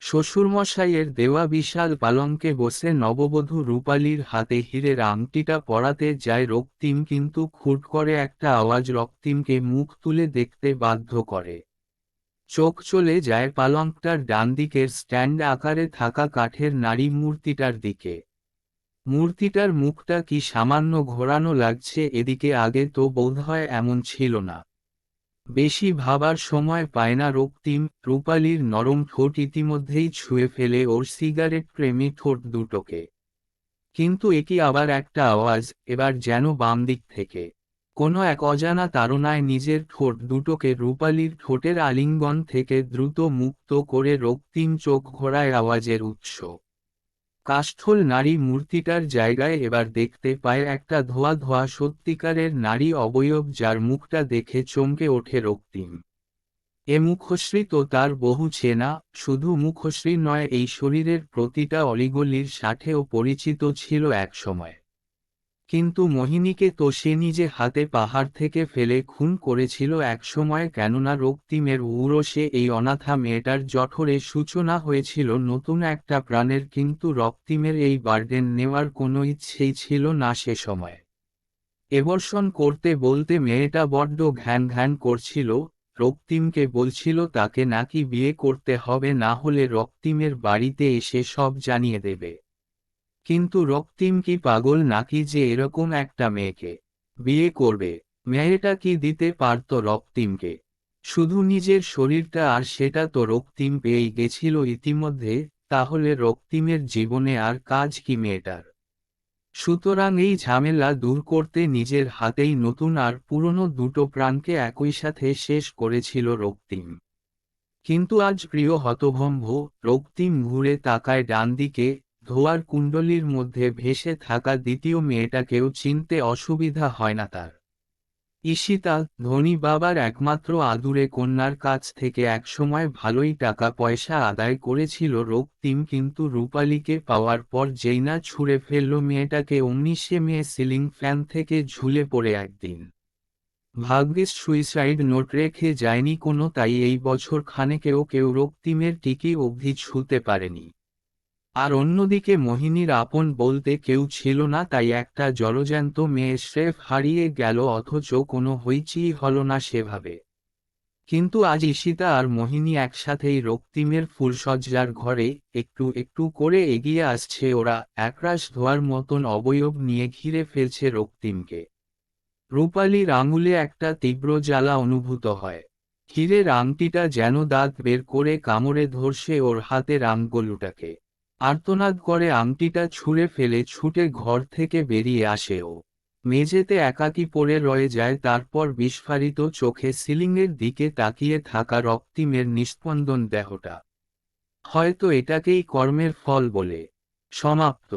শ্বশুরমশাইয়ের দেওয়া বিশাল পালঙ্কে বসে নববধূ রূপালীর হাতে হীরের আংটিটা পরাতে যায় রক্তিম, কিন্তু খুট করে একটা আওয়াজ রক্তিমকে মুখ তুলে দেখতে বাধ্য করে। চোখ চলে যায় পালঙ্কটার ডান দিকের স্ট্যান্ড আকারে থাকা কাঠের নারী মূর্তিটার দিকে। মূর্তিটার মুখটা কি সামান্য ঘোরানো লাগছে এদিকে, আগে তো বোধহয় এমন ছিল না। বেশি ভাবার সময় পায় না রক্তিম, রূপালীর নরম ঠোঁট ইতিমধ্যেই ছুঁয়ে ফেলে ওর সিগারেট প্রেমী ঠোঁট দুটোকে। কিন্তু একি আবার একটা আওয়াজ, এবার যেন বাম দিক থেকে। কোনো এক অজানা তাড়নায় নিজের ঠোঁট দুটোকে রূপালীর ঠোঁটের আলিঙ্গন থেকে দ্রুত মুক্ত করে রক্তিম চোখ ঘোরায় আওয়াজের উৎস। কাষ্ঠল নারী মূর্তিটার জায়গায় এবার দেখতে পায় একটা ধোয়া ধোয়া সত্যিকারের নারী অবয়ব, যার মুখটা দেখে চমকে ওঠে রক্তিম। এ মুখশ্রী তো তার বহু চেনা, শুধু মুখশ্রী নয়, এই শরীরের প্রতিটা অলিগলির সাথেও পরিচিত ছিল একসময়। কিন্তু মোহিনীকে তো সে নিজে হাতে পাহাড় থেকে ফেলে খুন করেছিল একসময়, কেননা রক্তিমের ঔরসে এই অনাথা মেয়েটার জঠরে সূচনা হয়েছিল নতুন একটা প্রাণের, কিন্তু রক্তিমের এই বার্ডেন নেওয়ার কোনো ইচ্ছেই ছিল না সে সময়। এবর্ষণ করতে বলতে মেয়েটা বড্ড ঘ্যান ঘ্যান করছিল, রক্তিমকে বলছিল তাকে নাকি বিয়ে করতে হবে, না হলে রক্তিমের বাড়িতে এসে সব জানিয়ে দেবে। কিন্তু রক্তিম কি পাগল নাকি যে এরকম একটা মেয়েকে বিয়ে করবে? মেয়েটা কি দিতে পারত রক্তিমকে শুধু নিজের শরীরটা, আর সেটা তো রক্তিম পেয়েই গেছিল ইতিমধ্যে। তাহলে রক্তিমের জীবনে আর কাজ কি মেয়েটার? সুতরাং এই ঝামেলা দূর করতে নিজের হাতেই নতুন আর পুরনো দুটো প্রাণকে একই সাথে শেষ করেছিল রক্তিম। কিন্তু আজ প্রিয় হতভম্ব, রক্তিম ঘুরে তাকায় ডান দিকে। ধোয়ার কুণ্ডলীর মধ্যে ভেসে থাকা দ্বিতীয় মেয়েটাকেও চিনতে অসুবিধা হয় না তার। ঈশিতা, ধনী বাবার একমাত্র আদুরে কন্যার কাছ থেকে একসময় ভালোই টাকা পয়সা আদায় করেছিল রক্তিম, কিন্তু রূপালীকে পাওয়ার পর যেই না ছুঁড়ে ফেলল মেয়েটাকে, অমনি সে মেয়ে সিলিং ফ্যান থেকে ঝুলে পড়ে একদিন। ভাগ্যিস সুইসাইড নোট রেখে যায়নি কোনো, তাই এই বছর খানেকেও কেউ রক্তিমের টিকি অবধি ছুঁতে পারেনি। আর অন্যদিকে মোহিনীর আপন বলতে কেউ ছিল না, তাই একটা জলজ্যান্ত মেয়ে স্রেফ হারিয়ে গেল, অথচ কোনো হইচই হলো না সেভাবে। কিন্তু আজ ঈশিতা আর মোহিনী একসাথেই রক্তিমের ফুলসজ্জার ঘরে একটু একটু করে এগিয়ে আসছে ওরা, একরাশ ধোয়ার মতন অবয়ব নিয়ে ঘিরে ফেলছে রক্তিমকে। রূপালীর আঙুলে একটা তীব্র জ্বালা অনুভূত হয়। হীরের আংটিটা যেন দাঁত বের করে কামড়ে ধরছে ওর হাতের আঙুলটাকে। আর্তনাদ করে আংটিটা ছুঁড়ে ফেলে ছুটে ঘর থেকে বেরিয়ে আসে ও। মেঝেতে একাকী পড়ে রয়ে যায়, তারপর বিস্ফারিত চোখে সিলিংয়ের দিকে তাকিয়ে থাকা রক্তিমের নিস্পন্দন দেহটা। হয়তো এটাকেই কর্মের ফল বলে। সমাপ্ত।